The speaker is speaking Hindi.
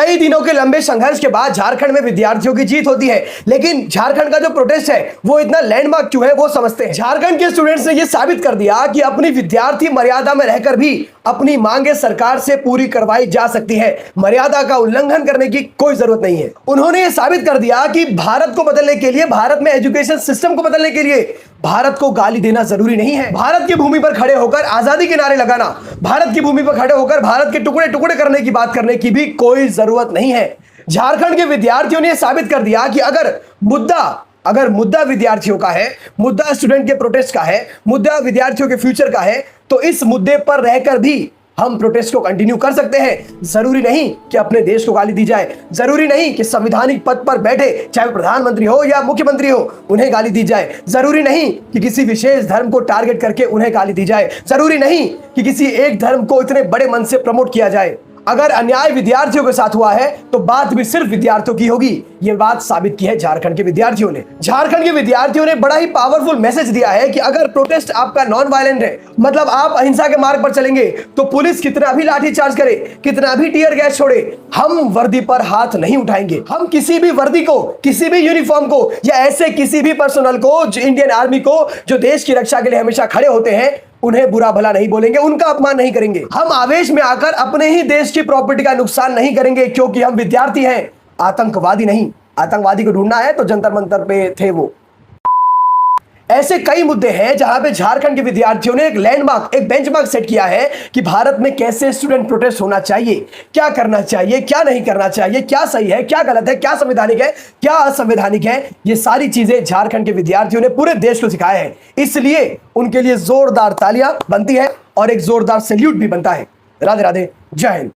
कई दिनों के लंबे संघर्ष के बाद झारखंड में विद्यार्थियों की जीत होती है। लेकिन झारखंड का जो प्रोटेस्ट है वो इतना लैंडमार्क क्यों है वो समझते हैं। झारखंड के स्टूडेंट्स ने ये साबित कर दिया कि अपनी विद्यार्थी मर्यादा में रहकर भी अपनी मांगे सरकार से पूरी करवाई जा सकती है। मर्यादा का उल्लंघन करने की कोई जरूरत नहीं है। उन्होंने ये साबित कर दिया कि भारत को बदलने के लिए, भारत में एजुकेशन सिस्टम को बदलने के लिए भारत को गाली देना जरूरी नहीं है। भारत की भूमि पर खड़े होकर आजादी के नारे लगाना, भारत की भूमि पर खड़े होकर भारत के टुकड़े टुकड़े करने की बात करने की भी कोई जरूरत नहीं है। झारखंड के विद्यार्थियों ने साबित कर दिया कि अगर मुद्दा विद्यार्थियों का है, मुद्दा स्टूडेंट के प्रोटेस्ट का है, मुद्दा विद्यार्थियों के फ्यूचर का है, तो इस मुद्दे पर रहकर भी हम प्रोटेस्ट को कंटिन्यू कर सकते हैं। जरूरी नहीं कि अपने देश को गाली दी जाए, जरूरी नहीं कि संवैधानिक पद पर बैठे चाहे प्रधानमंत्री हो या मुख्यमंत्री हो उन्हें गाली दी जाए, जरूरी नहीं कि किसी विशेष धर्म को टारगेट करके उन्हें गाली दी जाए, जरूरी नहीं कि किसी एक धर्म को इतने बड़े मन से प्रमोट किया जाए। अगर अन्याय विद्यार्थियों के साथ हुआ है तो बात भी सिर्फ विद्यार्थियों की होगी। यह बात साबित की है झारखंड के विद्यार्थियों ने। झारखंड के विद्यार्थियों ने बड़ा ही पावरफुल मैसेज दिया है कि अगर प्रोटेस्ट आपका नॉन वायलेंट है, मतलब आप अहिंसा के मार्ग पर चलेंगे, तो पुलिस कितना भी लाठीचार्ज करे, कितना भी टीयर गैस छोड़े, हम वर्दी पर हाथ नहीं उठाएंगे। हम किसी भी वर्दी को, किसी भी यूनिफॉर्म को या ऐसे किसी भी पर्सनल को, जो इंडियन आर्मी को, जो देश की रक्षा के लिए हमेशा खड़े होते हैं, उन्हें बुरा भला नहीं बोलेंगे, उनका अपमान नहीं करेंगे। हम आवेश में आकर अपने ही देश की प्रॉपर्टी का नुकसान नहीं करेंगे, क्योंकि हम विद्यार्थी हैं, आतंकवादी नहीं। आतंकवादी को ढूंढना है तो जंतर मंतर पे थे वो। ऐसे कई मुद्दे हैं जहां पे झारखंड के विद्यार्थियों ने एक लैंडमार्क, एक बेंचमार्क सेट किया है कि भारत में कैसे स्टूडेंट प्रोटेस्ट होना चाहिए, क्या करना चाहिए, क्या नहीं करना चाहिए, क्या सही है, क्या गलत है, क्या संवैधानिक है, क्या असंवैधानिक है। ये सारी चीजें झारखंड के विद्यार्थियों ने पूरे देश को सिखाया है। इसलिए उनके लिए जोरदार तालियां बनती है और एक जोरदार सैल्यूट भी बनता है। राधे राधे, जय हिंद।